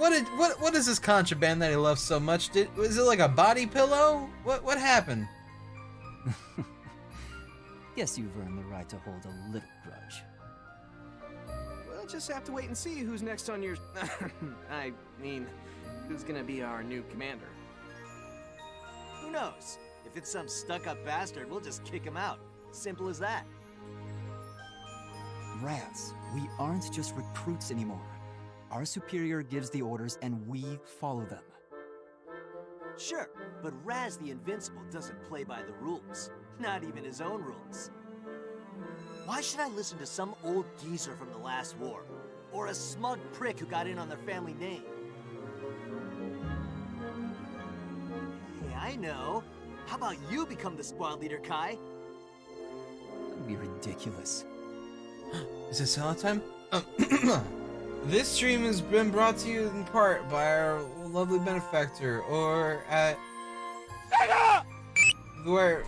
what is this contraband that he loves so much? Was it like a body pillow? What happened? Guess you've earned the right to hold a little grudge. We'll just have to wait and see who's next on your... I mean, who's gonna be our new commander. Who knows? If it's some stuck-up bastard, we'll just kick him out. Simple as that. Raz, we aren't just recruits anymore. Our superior gives the orders and we follow them. Sure, but Raz the Invincible doesn't play by the rules. Not even his own rules. Why should I listen to some old geezer from the last war? Or a smug prick who got in on their family name? Hey, I know. How about you become the squad leader, Kai? That'd be ridiculous. Is it sellout time? This stream has been brought to you in part by our lovely benefactor, or at where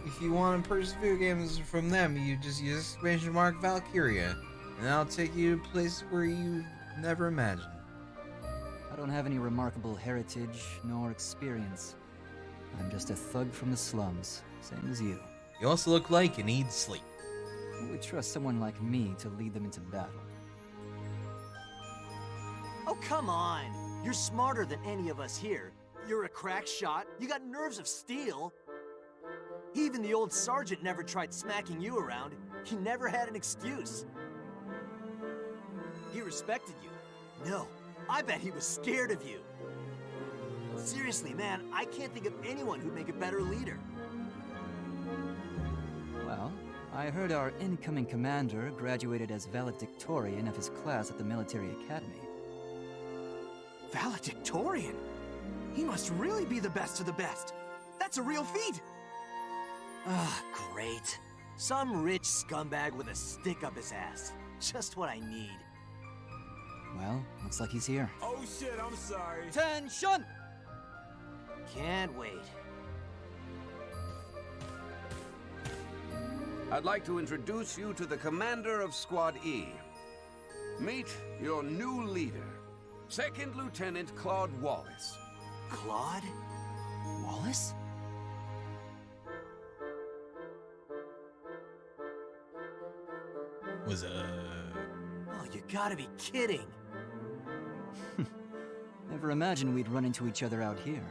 if you want to purchase video games from them, you just use exclamation mark Valkyria, and that'll take you to places where you never imagined. I don't have any remarkable heritage nor experience. I'm just a thug from the slums, same as you. You also look like you need sleep. Who would trust someone like me to lead them into battle? Oh, come on. You're smarter than any of us here. You're a crack shot. You got nerves of steel. Even the old sergeant never tried smacking you around. He never had an excuse. He respected you. No, I bet he was scared of you. Seriously, man, I can't think of anyone who'd make a better leader. Well, I heard our incoming commander graduated as valedictorian of his class at the military academy. Valedictorian? He must really be the best of the best. That's a real feat. Ah, great. Some rich scumbag with a stick up his ass. Just what I need. Well, looks like he's here. Oh shit, I'm sorry. Attention! Can't wait. I'd like to introduce you to the commander of Squad E. Meet your new leader, Second Lieutenant Claude Wallace. Claude? Wallace? Was Oh, you gotta be kidding. Never imagined we'd run into each other out here.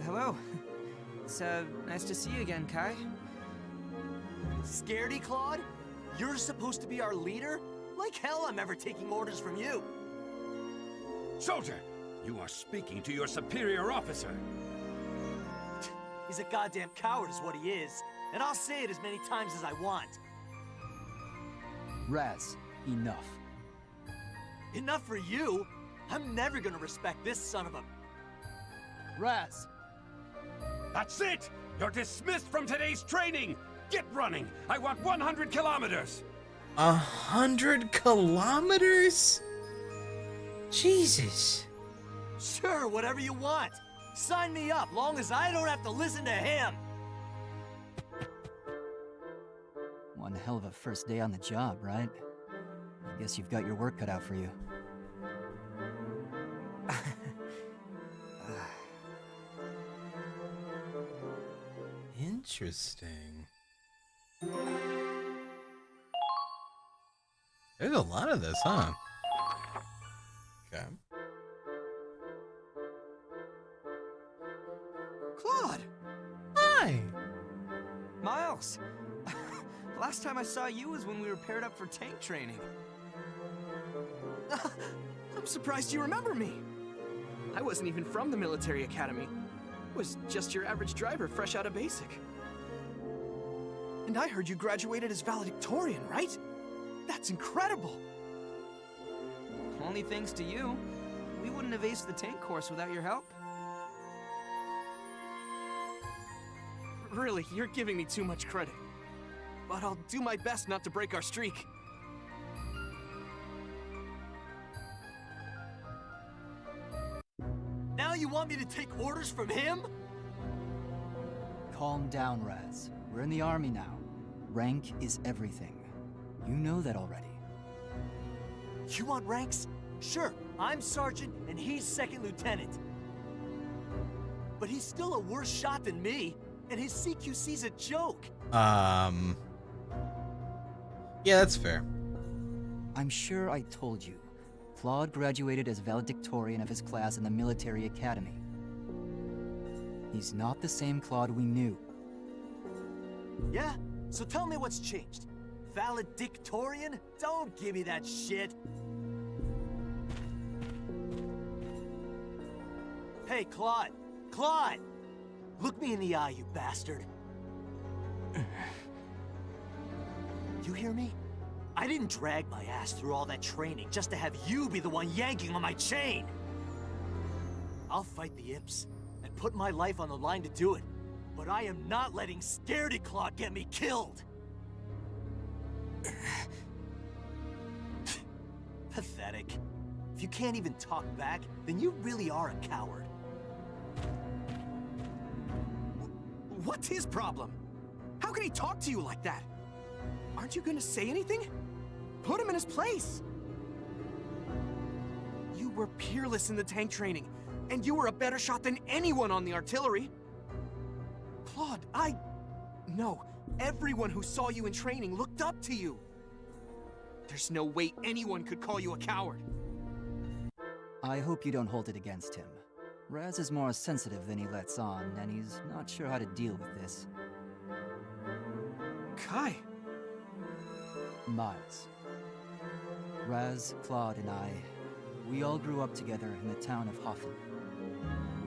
Hello. It's, nice to see you again, Kai. Scaredy, Claude? You're supposed to be our leader? Like hell I'm ever taking orders from you. Soldier, you are speaking to your superior officer. He's a goddamn coward is what he is. And I'll say it as many times as I want. Raz, enough. Enough for you? I'm never gonna respect this son of a... Raz! That's it! You're dismissed from today's training! Get running! I want 100 kilometers! 100 kilometers? Jesus. Sure, whatever you want. Sign me up, long as I don't have to listen to him. One hell of a first day on the job, right? I guess you've got your work cut out for you. Interesting. There's a lot of this, huh? Okay. Claude! Hi! Miles! Last time I saw you was when we were paired up for tank training. I'm surprised you remember me. I wasn't even from the military academy. Was just your average driver fresh out of basic. And I heard you graduated as valedictorian, right? That's incredible! Only thanks to you. We wouldn't have aced the tank course without your help. Really, you're giving me too much credit. But I'll do my best not to break our streak. Now you want me to take orders from him? Calm down, Raz. We're in the army now. Rank is everything. You know that already. You want ranks? Sure, I'm sergeant and he's second lieutenant. But he's still a worse shot than me, and his CQC's a joke. Yeah, that's fair. I'm sure I told you. Claude graduated as valedictorian of his class in the military academy. He's not the same Claude we knew. Yeah? So tell me what's changed. Valedictorian? Don't give me that shit. Hey, Claude! Claude! Look me in the eye, you bastard. You hear me? I didn't drag my ass through all that training just to have you be the one yanking on my chain. I'll fight the imps and put my life on the line to do it, but I am not letting Scaredy Claude get me killed. Pathetic. If you can't even talk back, then you really are a coward. What's his problem? How can he talk to you like that? Aren't you gonna say anything? Put him in his place! You were peerless in the tank training, and you were a better shot than anyone on the artillery. Claude, No, everyone who saw you in training looked up to you. There's no way anyone could call you a coward. I hope you don't hold it against him. Raz is more sensitive than he lets on, and he's not sure how to deal with this. Kai. Miles. Raz, Claude, and we all grew up together in the town of Hoffen.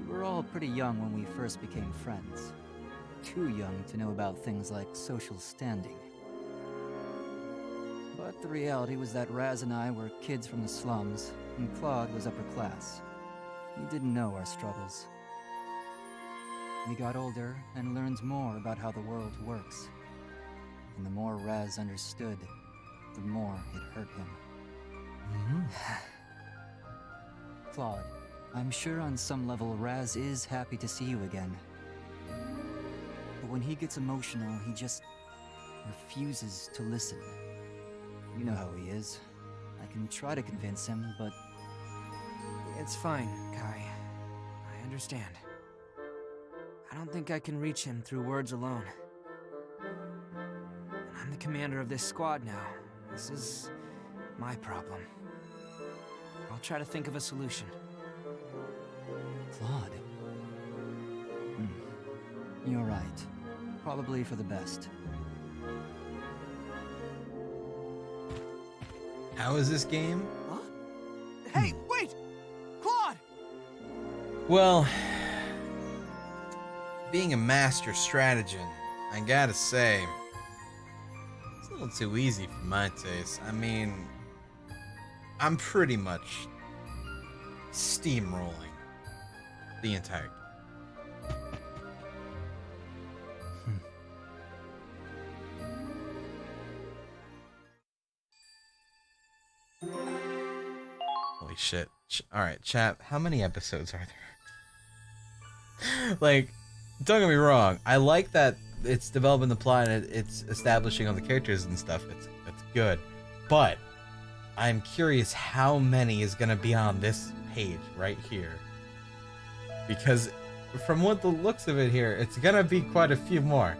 We were all pretty young when we first became friends. Too young to know about things like social standing. But the reality was that Raz and I were kids from the slums, and Claude was upper class. He didn't know our struggles. We got older and learned more about how the world works. And the more Raz understood, the more it hurt him. Claude, I'm sure on some level Raz is happy to see you again. But when he gets emotional, he just refuses to listen. You know how he is. I can try to convince him, but... It's fine, Kai. I understand. I don't think I can reach him through words alone. I'm the commander of this squad now. This is my problem. I'll try to think of a solution. Claude? You're right. Probably for the best. How is this game? Huh? Hey, wait! Claude! Well, being a master strategist, I gotta say, it's a little too easy for my taste. I mean, I'm pretty much steamrolling the entire game. Holy shit. Alright, chat, how many episodes are there? Like, don't get me wrong, I like that it's developing the plot and it's establishing all the characters and stuff. It's good. But I'm curious how many is gonna be on this page right here. Because from what the looks of it here, it's gonna be quite a few more.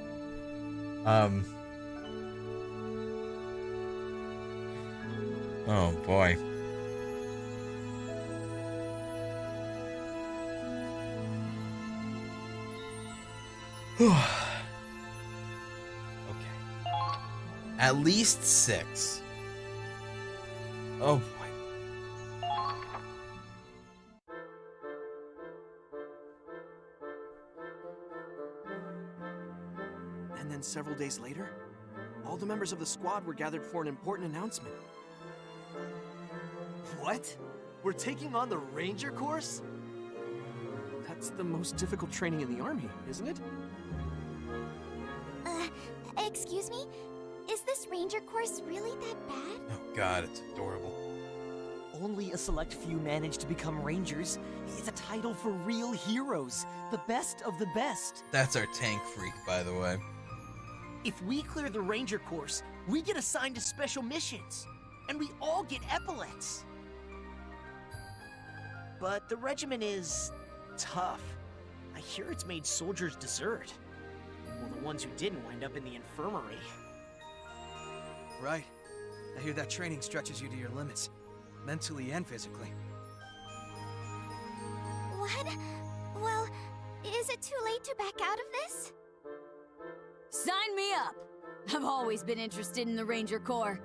Oh boy. Okay. At least 6. Oh boy. And then several days later, all the members of the squad were gathered for an important announcement. What? We're taking on the Ranger course? That's the most difficult training in the Army, isn't it? Excuse me? Is this ranger course really that bad? Oh god, it's adorable. Only a select few manage to become rangers. It's a title for real heroes, the best of the best. That's our tank freak, by the way. If we clear the ranger course, we get assigned to special missions. and we all get epaulets. But the regiment is tough. I hear it's made soldiers desert. Well, the ones who didn't wind up in the infirmary. Right. I hear that training stretches you to your limits, mentally and physically. What? Well, is it too late to back out of this? Sign me up! I've always been interested in the Ranger Corps.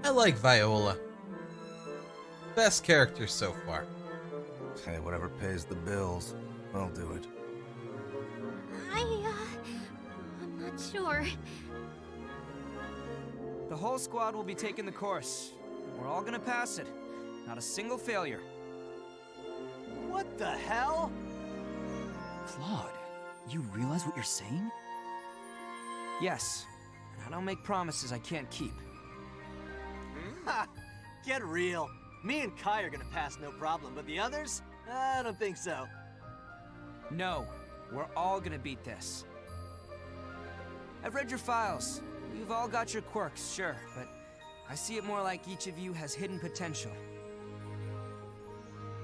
I like Viola. Best character so far. Hey, whatever pays the bills, I'll do it. I'm not sure. The whole squad will be taking the course. We're all gonna pass it. Not a single failure. What the hell? Claude, you realize what you're saying? Yes, and I don't make promises I can't keep. Ha! Get real. Me and Kai are gonna pass no problem, but the others? I don't think so. No, we're all gonna beat this. I've read your files. You've all got your quirks, sure, but I see it more like each of you has hidden potential.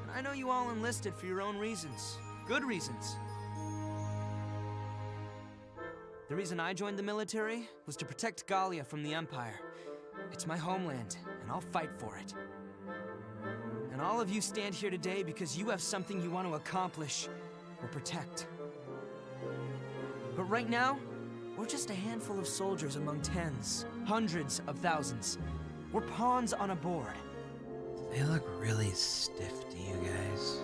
And I know you all enlisted for your own reasons. Good reasons. The reason I joined the military was to protect Gallia from the Empire. It's my homeland, and I'll fight for it. And all of you stand here today because you have something you want to accomplish or protect. But right now, we're just a handful of soldiers among tens, hundreds of thousands. We're pawns on a board. They look really stiff to you guys.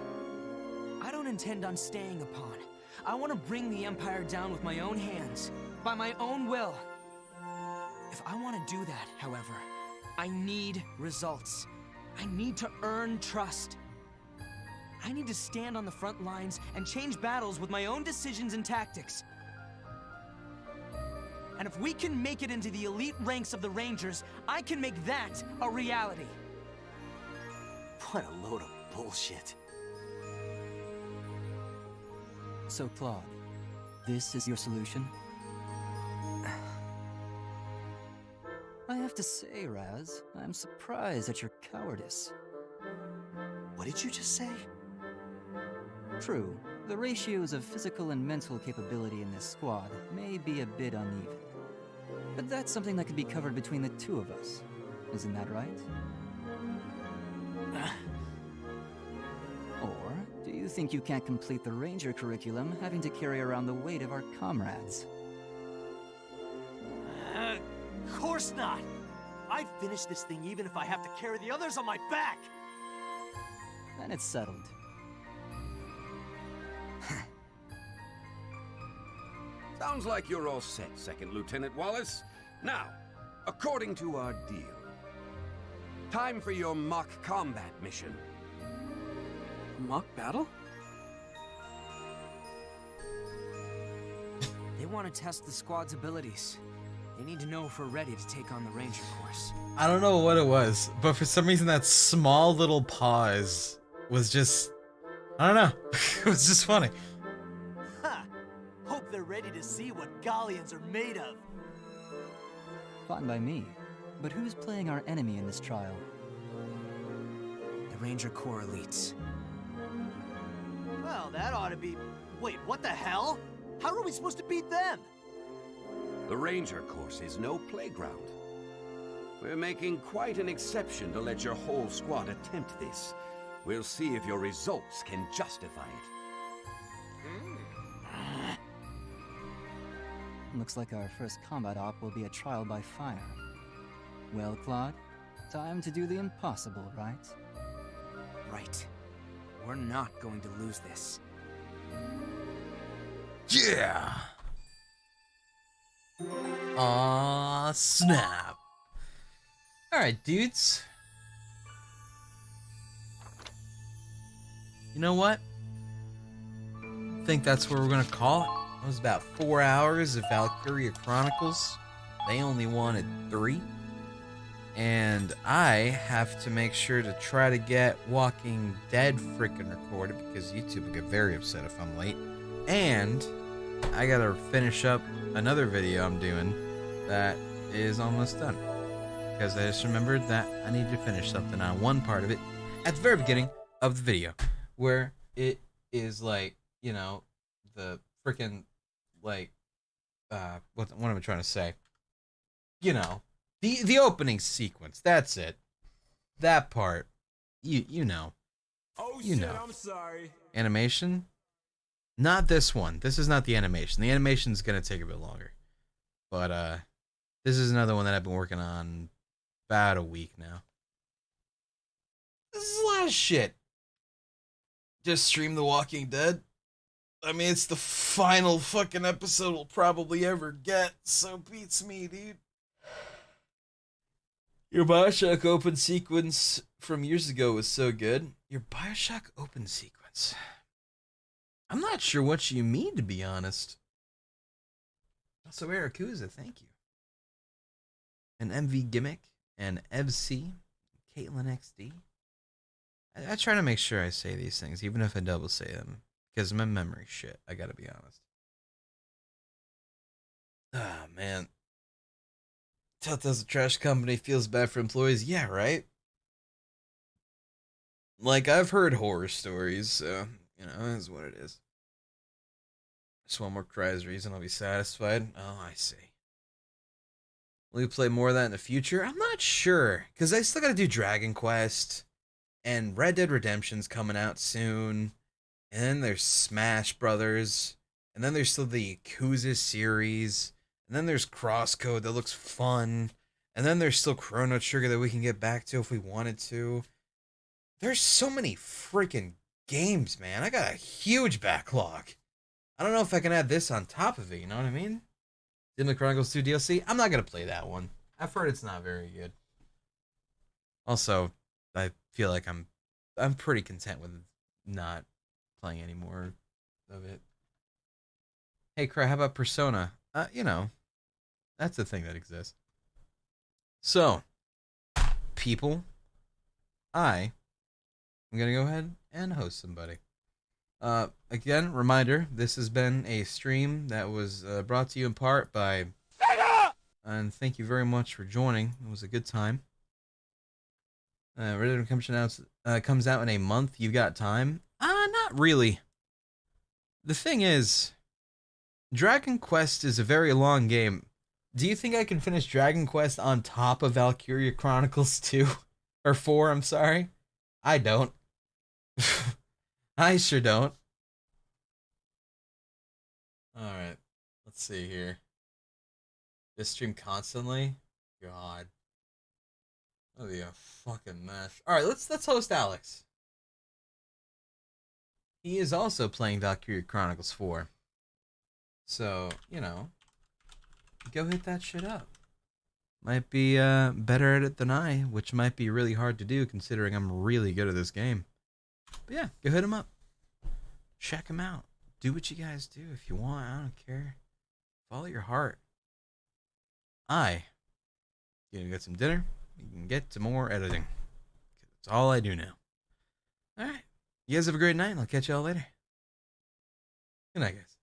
I don't intend on staying a pawn. I want to bring the Empire down with my own hands, by my own will. If I want to do that, however, I need results. I need to earn trust. I need to stand on the front lines and change battles with my own decisions and tactics. And if we can make it into the elite ranks of the Rangers, I can make that a reality. What a load of bullshit. So, Claude, this is your solution? I have to say, Raz, I'm surprised at your cowardice. What did you just say? True, the ratios of physical and mental capability in this squad may be a bit uneven. But that's something that could be covered between the two of us. Isn't that right? Or do you think you can't complete the Ranger curriculum having to carry around the weight of our comrades? Of course not! I'd finish this thing even if I have to carry the others on my back! Then it's settled. Sounds like you're all set, Second Lieutenant Wallace. Now, according to our deal, time for your mock combat mission. Mock battle? They want to test the squad's abilities. They need to know if we're ready to take on the Ranger course. I don't know what it was, but for some reason that small little pause was just, I don't know, it was just funny. Ha! Hope they're ready to see what Gallians are made of. Fine by me. But who's playing our enemy in this trial? The Ranger Corps elites. Well, that ought to be... Wait, what the hell? How are we supposed to beat them? The Ranger course is no playground. We're making quite an exception to let your whole squad attempt this. We'll see if your results can justify it. Looks like our first combat op will be a trial by fire. Well, Claude, time to do the impossible, right? Right. We're not going to lose this. Yeah! Aw, snap. Alright, dudes. You know what? I think that's where we're gonna call it. It was about 4 hours of Valkyria Chronicles. They only wanted 3. And I have to make sure to try to get Walking Dead freaking recorded because YouTube will get very upset if I'm late. And I gotta finish up another video I'm doing that is almost done. because I just remembered that I needed to finish something on one part of it at the very beginning of the video, where it is like, you know, the freaking, like, what am I trying to say? You know, the opening sequence. That's it. That part. You know. Oh you shit, know. I'm sorry. Animation? Not this one. This is not the animation. The animation's gonna take a bit longer. But this is another one that I've been working on about a week now. This is a lot of shit. Just stream The Walking Dead. I mean, it's the final fucking episode we'll probably ever get, so beats me, dude. Your Bioshock open sequence from years ago was so good. Your Bioshock open sequence. I'm not sure what you mean, to be honest. Also, Arakuza, thank you. And MV Gimmick, and EvC, Caitlin XD. I try to make sure I say these things, even if I double say them, because my memory shit, I gotta be honest. Ah, man. Telltale's a trash company, feels bad for employees. Yeah, right? Like, I've heard horror stories, so, you know, that's what it is. Just one more Cry's reason, I'll be satisfied. Oh, I see. Will we play more of that in the future? I'm not sure, because I still gotta do Dragon Quest, and Red Dead Redemption's coming out soon, and then there's Smash Brothers, and then there's still the Yakuza series, and then there's Crosscode that looks fun, and then there's still Chrono Trigger that we can get back to if we wanted to. There's so many freaking games, man. I got a huge backlog. I don't know if I can add this on top of it, you know what I mean? Xenoblade Chronicles 2 DLC? I'm not going to play that one. I've heard it's not very good. Also, I feel like I'm pretty content with not playing any more of it. Hey, Cry, how about Persona? You know, that's the thing that exists. So, people, I'm going to go ahead and host somebody. Again, reminder, this has been a stream that was brought to you in part by and thank you very much for joining. It was a good time. Red Dead Redemption comes out in a month. You got time? Not really. The thing is, Dragon Quest is a very long game. Do you think I can finish Dragon Quest on top of Valkyria Chronicles 2? Or 4, I'm sorry? I don't. I sure don't. Alright. Let's see here. This stream constantly? God. That'll be a fucking mess. Alright, let's host Alex. He is also playing Valkyria Chronicles 4. So, you know, go hit that shit up. Might be better at it than I, which might be really hard to do considering I'm really good at this game. But yeah, go hit him up. Check him out. Do what you guys do if you want. I don't care. Follow your heart. You can get some dinner. You can get to more editing. That's all I do now. Alright. You guys have a great night, and I'll catch y'all later. Good night, guys.